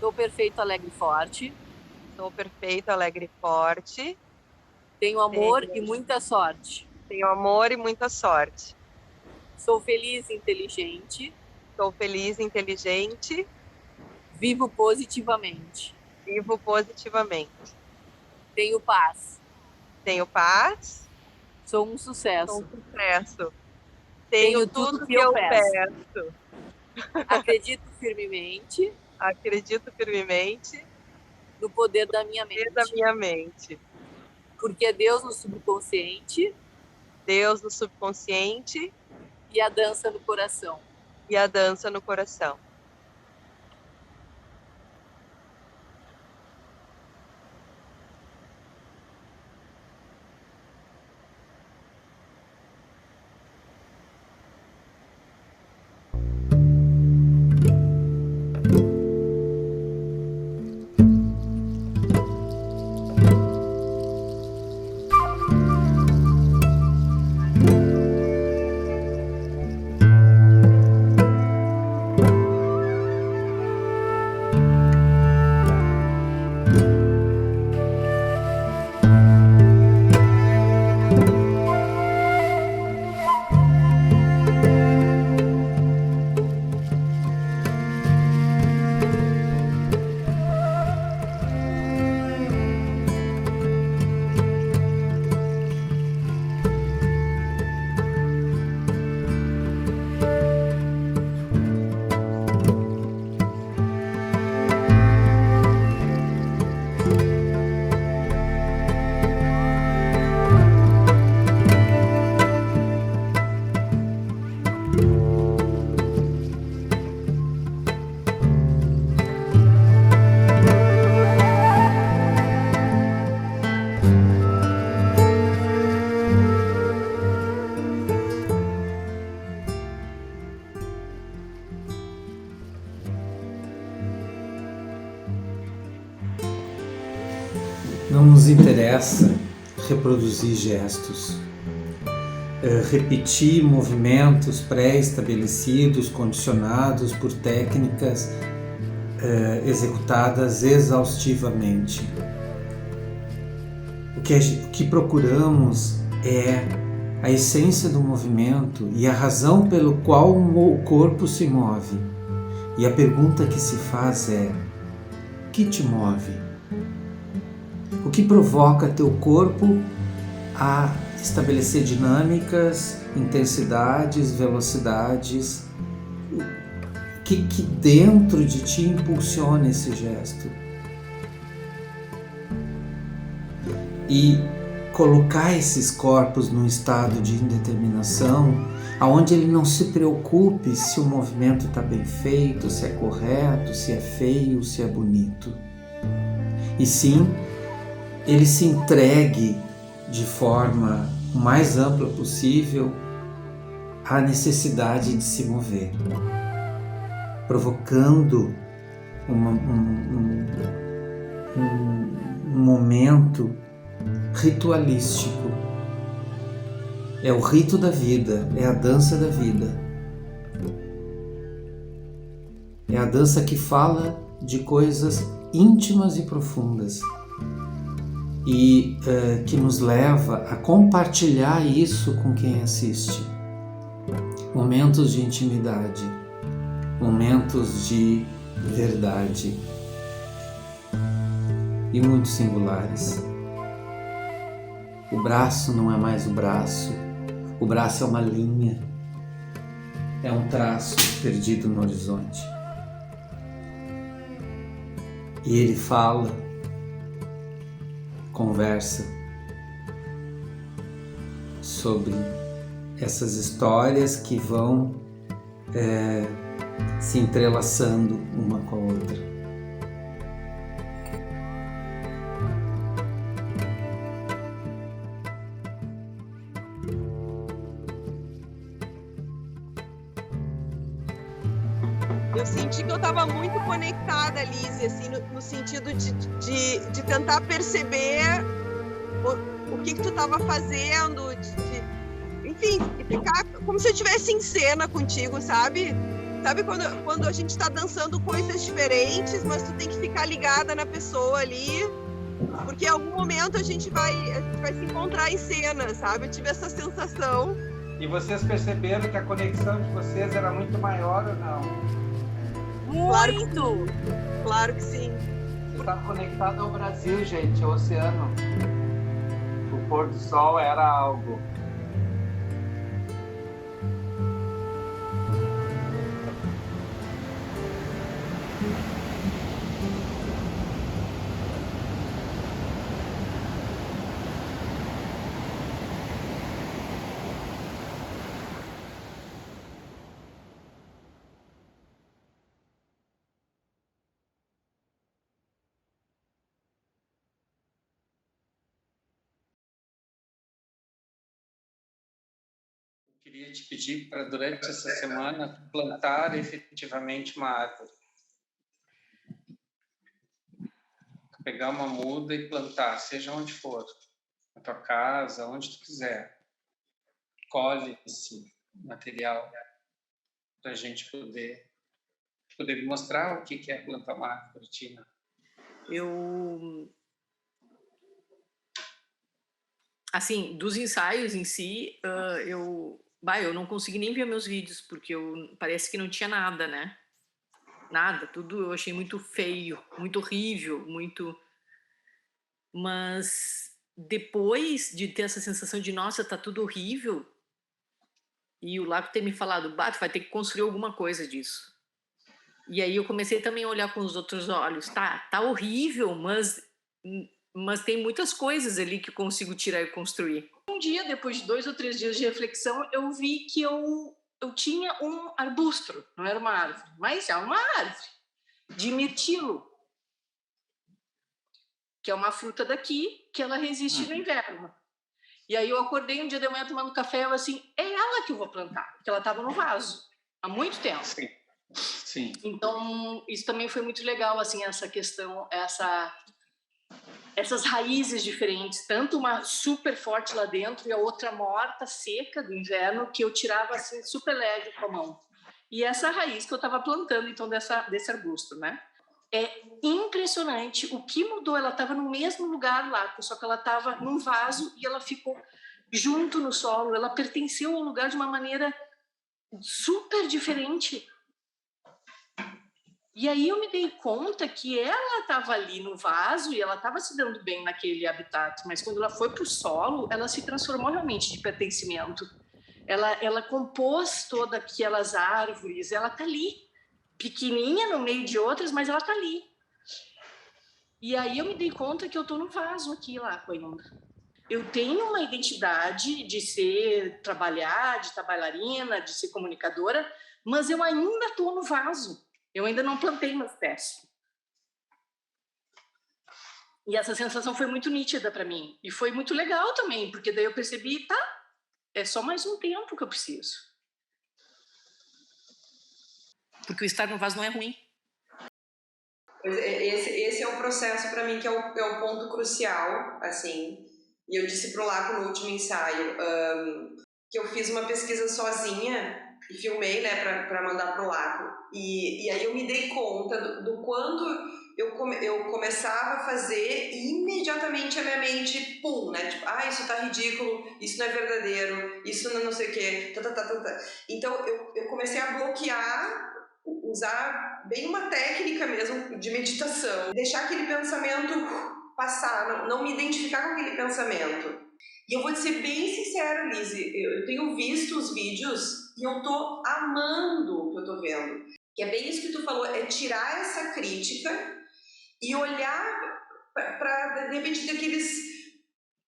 Sou perfeito, alegre e forte. Sou perfeito, alegre e forte. Tenho amor e muita sorte. Tenho amor e muita sorte. Sou feliz e inteligente. Sou feliz e inteligente. Vivo positivamente. Vivo positivamente. Tenho paz. Tenho paz. Sou um Sou sucesso. um sucesso. Tenho Tenho tudo tudo que que eu eu peço. peço. Acredito firmemente Acredito firmemente no poder da minha da mente. minha mente. Porque é Deus no subconsciente Deus no subconsciente e a dança no coração. e a dança no coração. Não nos interessa reproduzir gestos, repetir movimentos pré-estabelecidos, condicionados por técnicas executadas exaustivamente. O que procuramos é a essência do movimento e a razão pelo qual o corpo se move. E a pergunta que se faz é: o que te move? O que provoca teu corpo a estabelecer dinâmicas, intensidades, velocidades? O que dentro de ti impulsiona esse gesto? E colocar esses corpos num estado de indeterminação, aonde ele não se preocupe se o movimento está bem feito, se é correto, se é feio, se é bonito. E sim, ele se entregue de forma mais ampla possível à necessidade de se mover, provocando um momento ritualístico. É o rito da vida, é a dança da vida. É a dança que fala de coisas íntimas e profundas e que nos leva a compartilhar isso com quem assiste. Momentos de intimidade, momentos de verdade e muito singulares. O braço não é mais o braço é uma linha, é um traço perdido no horizonte. E ele fala, conversa sobre essas histórias que vão se entrelaçando uma com a outra. Eu senti que eu estava muito conectada, Alice, assim, no sentido de tentar perceber o que tu estava fazendo, enfim, ficar como se eu estivesse em cena contigo, sabe? Sabe quando a gente tá dançando coisas diferentes, mas tu tem que ficar ligada na pessoa ali, porque em algum momento a gente vai se encontrar em cena, sabe? Eu tive essa sensação. E vocês perceberam que a conexão de vocês era muito maior ou não? Muito! Claro que sim. Você estava conectado ao Brasil, gente, ao oceano. O pôr do sol era algo. Queria te pedir para, durante essa semana, plantar efetivamente uma árvore. Pegar uma muda e plantar, seja onde for, na tua casa, onde tu quiser. Colhe esse material para a gente poder mostrar o que é plantar uma árvore, Tina. Assim, dos ensaios em si, eu não consegui nem ver meus vídeos, porque parece que não tinha nada, né? Nada, tudo eu achei muito feio, muito horrível, muito... Mas depois de ter essa sensação de, nossa, tá tudo horrível, e o Laco ter me falado, tu vai ter que construir alguma coisa disso. E aí eu comecei também a olhar com os outros olhos, tá horrível, mas tem muitas coisas ali que eu consigo tirar e construir. Um dia, depois de 2 ou 3 dias de reflexão, eu vi que eu tinha um arbusto, não era uma árvore, mas é uma árvore, de mirtilo, que é uma fruta daqui, que ela resiste no inverno. E aí eu acordei um dia de manhã tomando café, eu assim, é ela que eu vou plantar, porque ela estava no vaso, há muito tempo. Sim. Então, isso também foi muito legal, assim, essa questão, essas raízes diferentes, tanto uma super forte lá dentro e a outra morta, seca do inverno, que eu tirava assim super leve com a mão. E essa raiz que eu estava plantando, então, desse arbusto, né? É impressionante o que mudou. Ela estava no mesmo lugar lá, só que ela estava num vaso e ela ficou junto no solo. Ela pertenceu ao lugar de uma maneira super diferente. E aí eu me dei conta que ela estava ali no vaso e ela estava se dando bem naquele habitat, mas quando ela foi para o solo, ela se transformou realmente de pertencimento. Ela compôs todas aquelas árvores, ela está ali, pequenininha no meio de outras, mas ela está ali. E aí eu me dei conta que eu estou no vaso aqui, lá, ainda. Eu tenho uma identidade de trabalhar, de estar bailarina, de ser comunicadora, mas eu ainda estou no vaso. Eu ainda não plantei uma espécie. E essa sensação foi muito nítida para mim. E foi muito legal também, porque daí eu percebi, é só mais um tempo que eu preciso. Porque o estar no vaso não é ruim. Esse é o processo para mim que é o ponto crucial, assim. E eu disse pro Laco no último ensaio que eu fiz uma pesquisa sozinha e filmei, né, para mandar pro Laco. E aí eu me dei conta do quanto eu começava a fazer e imediatamente a minha mente, pum, né, tipo, isso tá ridículo, isso não é verdadeiro, isso não sei o quê, Então eu comecei a bloquear, usar bem uma técnica mesmo de meditação, deixar aquele pensamento passar, não me identificar com aquele pensamento. E eu vou te ser bem sincera, Lise, eu tenho visto os vídeos e eu tô amando o que eu tô vendo. Que é bem isso que tu falou, é tirar essa crítica e olhar para de repente, daqueles,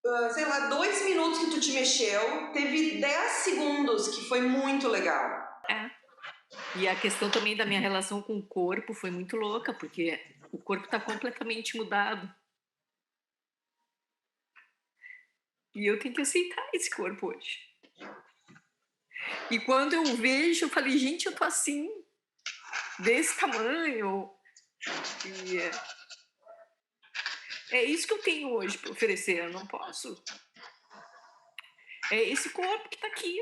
2 minutos que tu te mexeu, teve 10 segundos que foi muito legal. E a questão também da minha relação com o corpo foi muito louca, porque o corpo está completamente mudado. E eu tenho que aceitar esse corpo hoje. E quando eu vejo, eu falei, gente, eu tô assim, desse tamanho. E é isso que eu tenho hoje para oferecer, eu não posso. É esse corpo que tá aqui.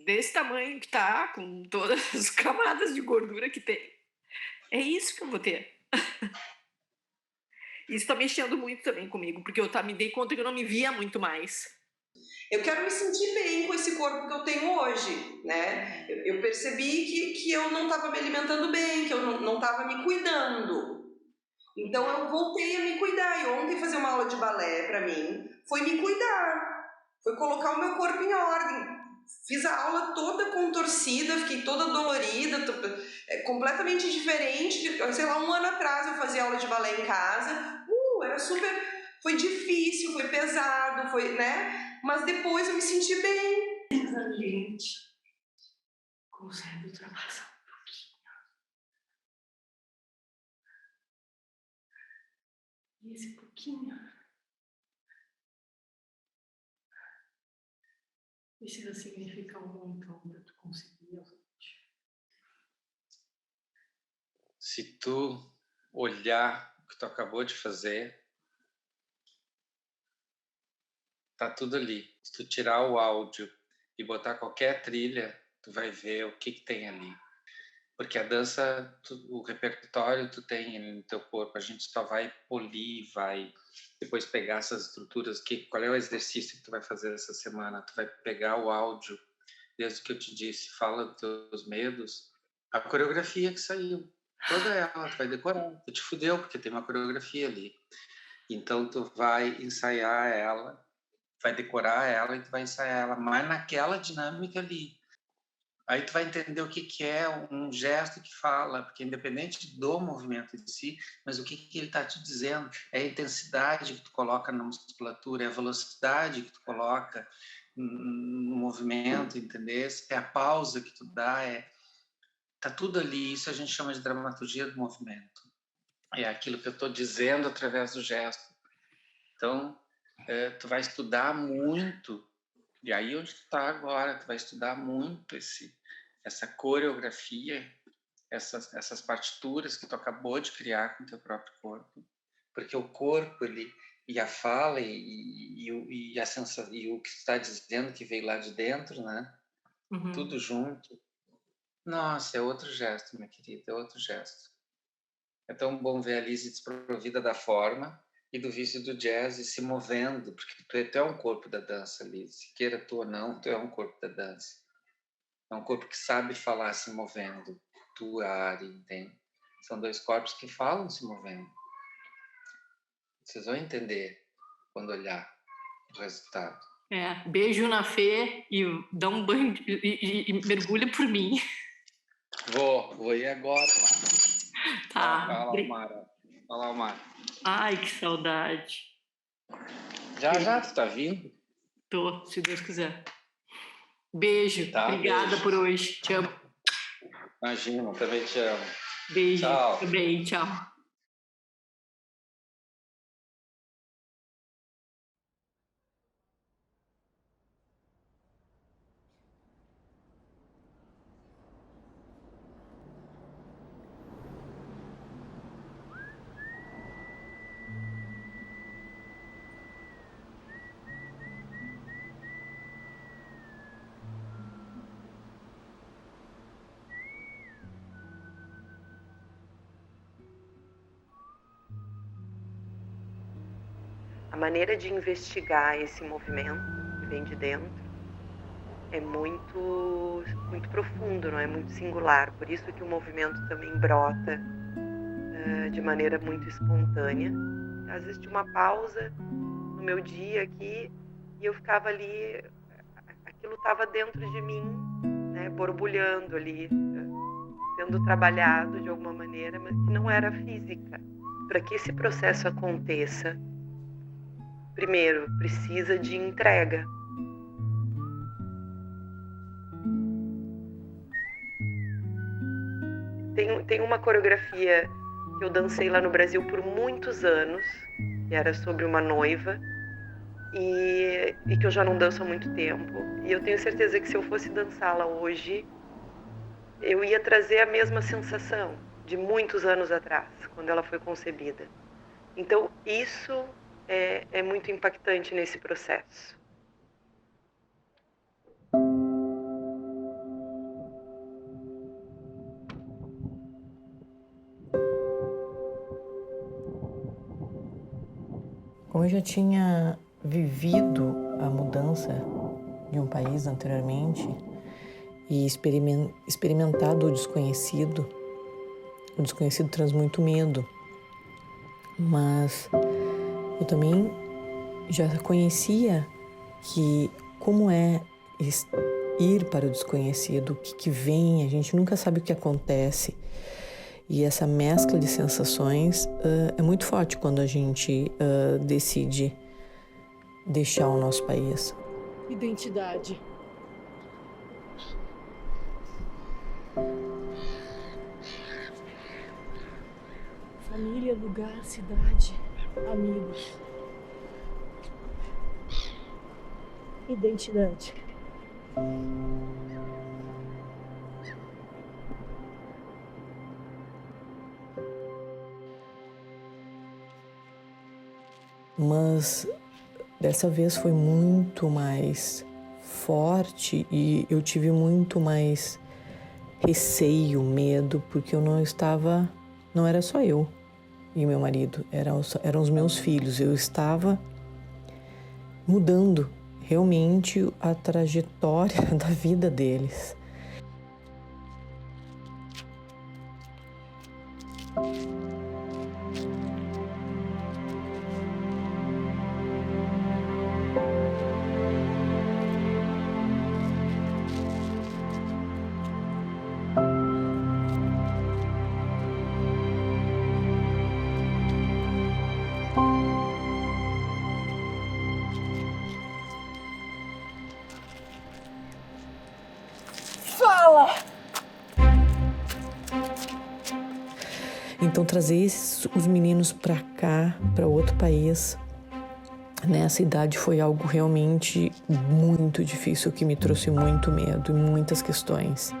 desse tamanho que tá, com todas as camadas de gordura que tem. É isso que eu vou ter. Isso tá mexendo muito também comigo, porque eu me dei conta que eu não me via muito mais. Eu quero me sentir bem com esse corpo que eu tenho hoje, né? Eu percebi que eu não estava me alimentando bem, que eu não estava me cuidando. Então eu voltei a me cuidar. E ontem fazer uma aula de balé para mim foi me cuidar, foi colocar o meu corpo em ordem. Fiz a aula toda contorcida, fiquei toda dolorida, completamente diferente. Sei lá, 1 ano atrás eu fazia aula de balé em casa. Era super... Foi difícil, foi pesado, foi, né? Mas depois eu me senti bem. Mas a gente consegue ultrapassar um pouquinho. E esse pouquinho precisa significar um montão para tu conseguir. Se tu olhar o que tu acabou de fazer, tá tudo ali. Se tu tirar o áudio e botar qualquer trilha, tu vai ver o que tem ali. Porque a dança, o repertório tu tem no teu corpo, a gente só vai polir, vai depois pegar essas estruturas. Qual é o exercício que tu vai fazer essa semana? Tu vai pegar o áudio, desde o que eu te disse, fala dos teus medos, a coreografia que saiu, toda ela, tu vai decorar. Tu te fudeu, porque tem uma coreografia ali. Então tu vai ensaiar ela, vai decorar ela e tu vai ensaiar ela, mas naquela dinâmica ali. Aí tu vai entender o que é um gesto que fala, porque independente do movimento em si, mas o que ele está te dizendo, é a intensidade que tu coloca na musculatura, é a velocidade que tu coloca no movimento, entendeu? É a pausa que tu dá, tá tudo ali. Isso a gente chama de dramaturgia do movimento. É aquilo que eu estou dizendo através do gesto. Então, tu vai estudar muito, e aí onde tu está agora, tu vai estudar muito essa coreografia, essas partituras que tu acabou de criar com o teu próprio corpo, porque o corpo e a fala e a sensação e o que tu está dizendo que veio lá de dentro, né? Uhum. Tudo junto. Nossa, é outro gesto, minha querida, é outro gesto. É tão bom ver a Lizzy desprovida da forma e do vício do jazz e se movendo, porque tu é um corpo da dança, Lizzy. Queira tu ou não, tu é um corpo da dança. É um corpo que sabe falar se movendo. Tu, a Ari, entende? São 2 corpos que falam se movendo. Vocês vão entender quando olhar o resultado. Beijo na Fê e dá um banho e mergulha por mim. Vou ir agora. Tá. Vai lá, Mara. Ai, que saudade. Já, tu tá vindo? Tô, se Deus quiser. Beijo. Tá, Obrigada beijo. por hoje. Te amo. Imagina, também te amo. Beijo. Tchau. Também, tchau. A maneira de investigar esse movimento que vem de dentro é muito profundo, não é? Muito singular. Por isso que o movimento também brota de maneira muito espontânea. Às vezes tinha uma pausa no meu dia aqui e eu ficava ali, aquilo estava dentro de mim, né? Borbulhando ali, sendo trabalhado de alguma maneira, mas que não era física. Para que esse processo aconteça, primeiro, precisa de entrega. Tem uma coreografia que eu dancei lá no Brasil por muitos anos, que era sobre uma noiva, e que eu já não danço há muito tempo. E eu tenho certeza que se eu fosse dançá-la hoje, eu ia trazer a mesma sensação de muitos anos atrás, quando ela foi concebida. Então, isso é muito impactante nesse processo. Como eu já tinha vivido a mudança de um país anteriormente e experimentado o desconhecido traz muito medo, mas eu também já conhecia que como é ir para o desconhecido, o que vem, a gente nunca sabe o que acontece. E essa mescla de sensações é muito forte quando a gente decide deixar o nosso país. Identidade. Família, lugar, cidade, amigos. Identidade. Mas dessa vez foi muito mais forte e eu tive muito mais receio, medo, porque eu não era só eu e meu marido, eram os meus filhos. Eu estava mudando realmente a trajetória da vida deles. Então trazer os meninos para cá, para outro país, nessa idade foi algo realmente muito difícil, que me trouxe muito medo e muitas questões.